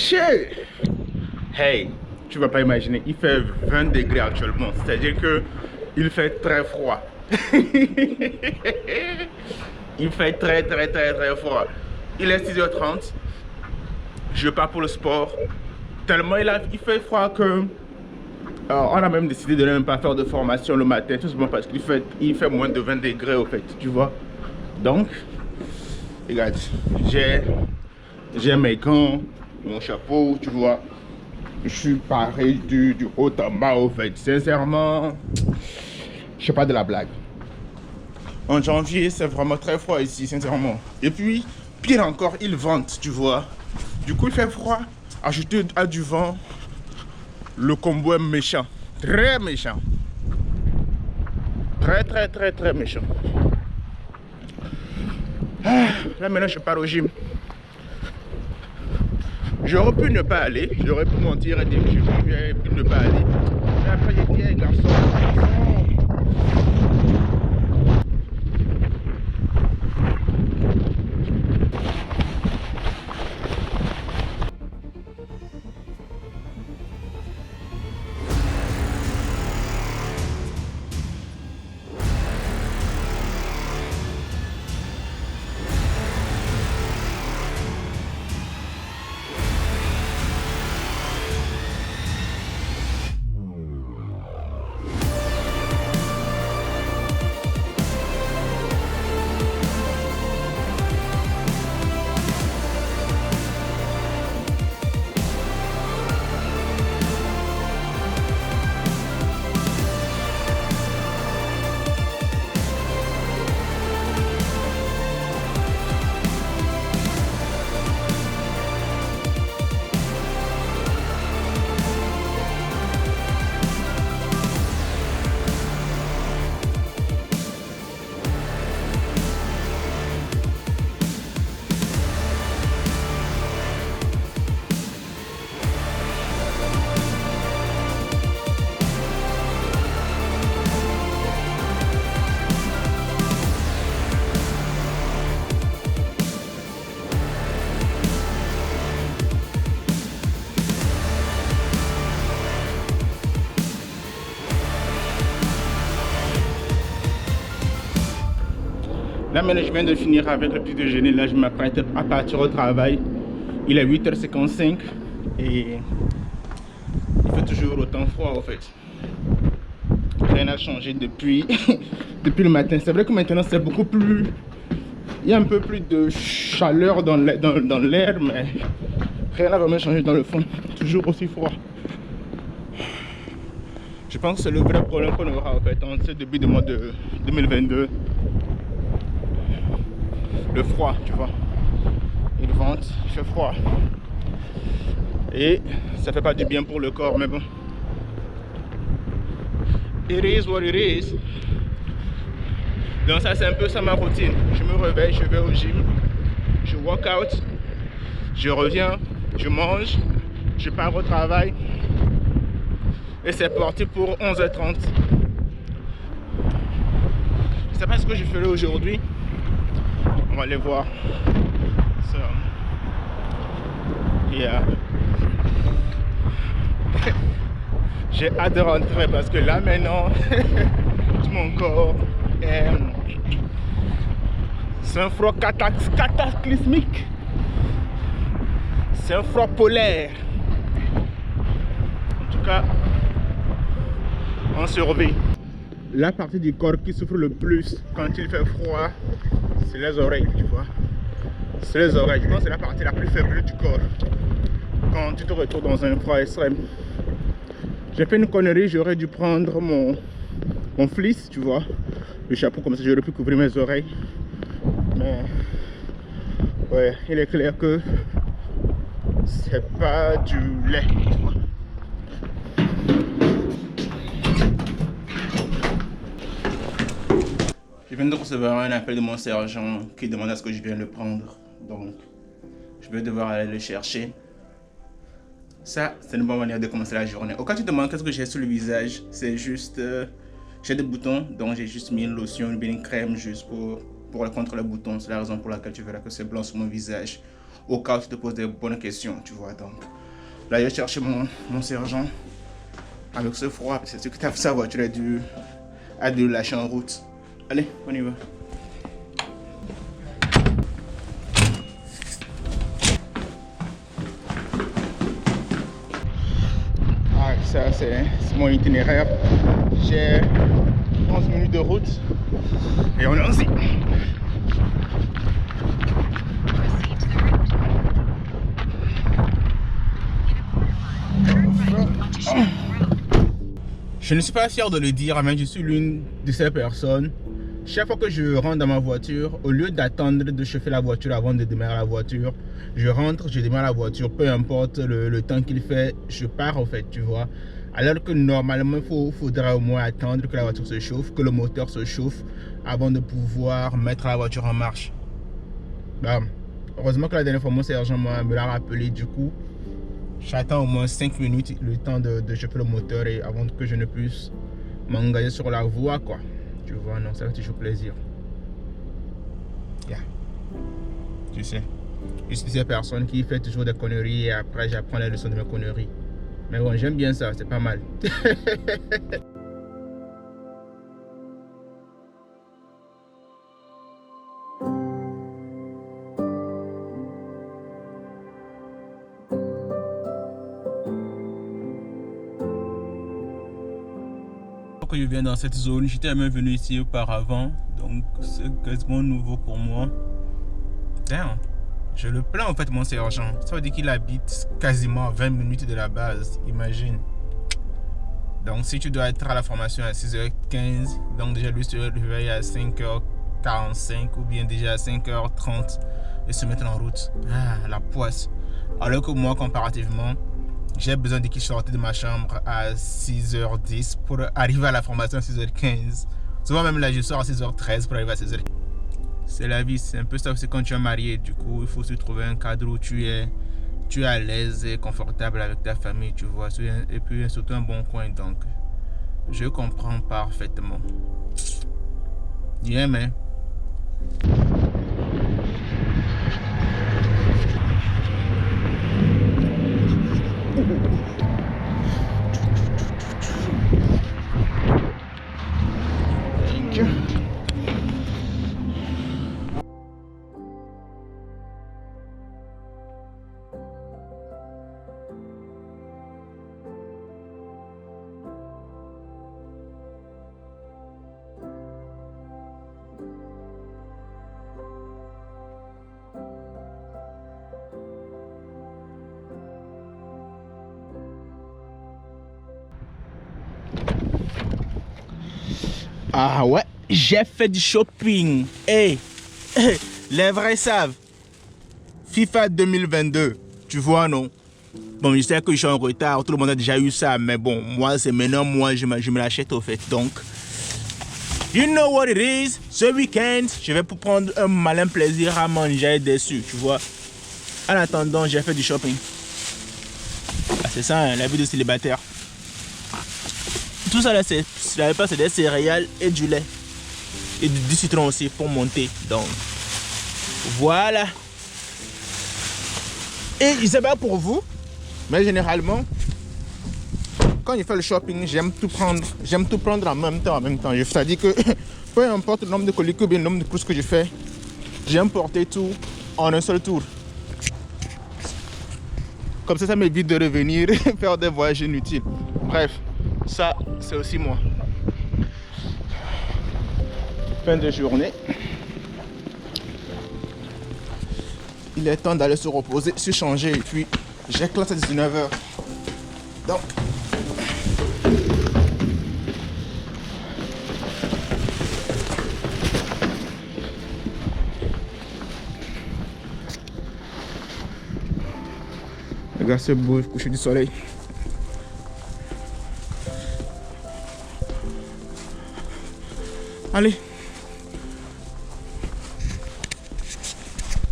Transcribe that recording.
shit! Hey, tu vas pas imaginer, il fait 20 degrés actuellement, c'est-à-dire que il fait très froid. Il fait très froid. Il est 6h30, je pars pour le sport. Tellement il fait froid que on a même décidé de ne même pas faire de formation le matin, tout simplement parce qu'il fait moins de 20 degrés au fait, tu vois. Donc, regarde, j'ai mes gants, mon chapeau, tu vois. Je suis pareil du haut en bas au fait. Sincèrement, je sais pas de la blague. En janvier, c'est vraiment très froid ici, sincèrement. Et puis, pire encore, il vente, tu vois. Du coup, il fait froid. Ajouté à du vent, le combo est méchant. Très méchant. Très méchant. Ah, là, maintenant, je pars au gym. J'aurais pu ne pas aller. J'aurais pu mentir et dire que j'aurais pu ne pas aller. Mais après, j'ai dit, hey, garçon. Là maintenant je viens de finir avec le petit déjeuner, là je m'apprête à partir au travail. Il est 8h55 et il fait toujours autant froid en fait. Rien n'a changé depuis, depuis le matin. C'est vrai que maintenant c'est beaucoup plus... Il y a un peu plus de chaleur dans l'air, mais rien n'a vraiment changé dans le fond. Toujours aussi froid. Je pense que c'est le vrai problème qu'on aura en fait en ce début de mois de 2022. Le froid, tu vois. Il vente, il fait froid. Et ça fait pas du bien pour le corps, mais bon. It is what it is. Donc ça c'est un peu ça ma routine. Je me réveille, je vais au gym, je work out, je reviens, je mange, je pars au travail. Et c'est parti pour 11h30. Je sais pas ce que je ferai aujourd'hui. On va aller voir. So, yeah. J'ai hâte de rentrer parce que là maintenant, tout mon corps c'est un froid cataclysmique. C'est un froid polaire. En tout cas, on survit. La partie du corps qui souffre le plus quand il fait froid, c'est les oreilles, tu vois. C'est les oreilles, je pense que c'est la partie la plus faible du corps. Quand tu te retrouves dans un froid extrême. J'ai fait une connerie, j'aurais dû prendre mon fleece, tu vois. Le chapeau, comme ça j'aurais pu couvrir mes oreilles. Mais ouais, il est clair que c'est pas du lait, tu vois. Je viens de recevoir un appel de mon sergent qui demande à ce que je vienne le prendre. Donc, je vais devoir aller le chercher. Ça, c'est une bonne manière de commencer la journée. Au cas où tu te demandes qu'est-ce que j'ai sur le visage, c'est juste... j'ai des boutons, donc j'ai juste mis une lotion, une crème juste pour contre les boutons. C'est la raison pour laquelle tu verras que c'est blanc sur mon visage. Au cas où tu te poses des bonnes questions, tu vois. Donc, Là, je cherche mon sergent. Avec ce froid, c'est ce que sa voiture a dû lâcher en route. Allez, on y va. Ah, ça c'est mon itinéraire. J'ai 11 minutes de route et on est en Je ne suis pas fier de le dire, mais je suis l'une de ces personnes. Chaque fois que je rentre dans ma voiture, au lieu d'attendre de chauffer la voiture avant de démarrer la voiture, je rentre, je démarre la voiture, peu importe le temps qu'il fait, je pars en fait, tu vois. Alors que normalement, il faudra au moins attendre que la voiture se chauffe, que le moteur se chauffe avant de pouvoir mettre la voiture en marche. Bah, heureusement que la dernière fois, mon sergent me l'a rappelé, du coup. J'attends au moins 5 minutes le temps de chauffer le moteur et avant que je ne puisse m'engager sur la voie, quoi. Tu vois, non, ça fait toujours plaisir. Yeah. Tu sais, je suis cette personne qui fait toujours des conneries et après j'apprends les leçons de mes conneries. Mais bon, j'aime bien ça, c'est pas mal. Que je viens dans cette zone, j'étais jamais venu ici auparavant, donc c'est quasiment nouveau pour moi. Damn. Je le plains en fait mon sergent, ça veut dire qu'il habite quasiment à 20 minutes de la base, imagine. Donc si tu dois être à la formation à 6h15, donc déjà lui se réveille à 5h45 ou bien déjà à 5h30 et se mettre en route. Ah, la poisse. Alors que moi comparativement, j'ai besoin de qu'il sorte de ma chambre à 6h10 pour arriver à la formation à 6h15. Souvent même là, je sors à 6h13 pour arriver à 6h15. C'est la vie, c'est un peu ça aussi quand tu es marié. Du coup, il faut se trouver un cadre où tu es à l'aise et confortable avec ta famille, tu vois. Et puis surtout un bon coin, donc je comprends parfaitement. Bien, mais... Ah ouais, j'ai fait du shopping. Hey, les vrais savent. FIFA 2022, tu vois, non? Bon, je sais que je suis en retard, tout le monde a déjà eu ça, mais bon, moi, c'est maintenant, moi, je me l'achète au fait. Donc, you know what it is. Ce week-end, je vais pour prendre un malin plaisir à manger dessus, tu vois. En attendant, j'ai fait du shopping. Ah, c'est ça, hein, la vie de célibataire. Tout ça là, c'est des céréales et du lait. Et du citron aussi pour monter. Donc, voilà. Et je sais pas pour vous, mais généralement, quand je fais le shopping, j'aime tout prendre en même temps. C'est-à-dire que peu importe le nombre de colis ou bien le nombre de courses que je fais, j'aime porter tout en un seul tour. Comme ça m'évite de revenir faire des voyages inutiles. Bref, ça, c'est aussi moi. Fin de journée. Il est temps d'aller se reposer, se changer et puis j'éclate à 19h. Donc, regarde ce beau coucher du soleil. Allez.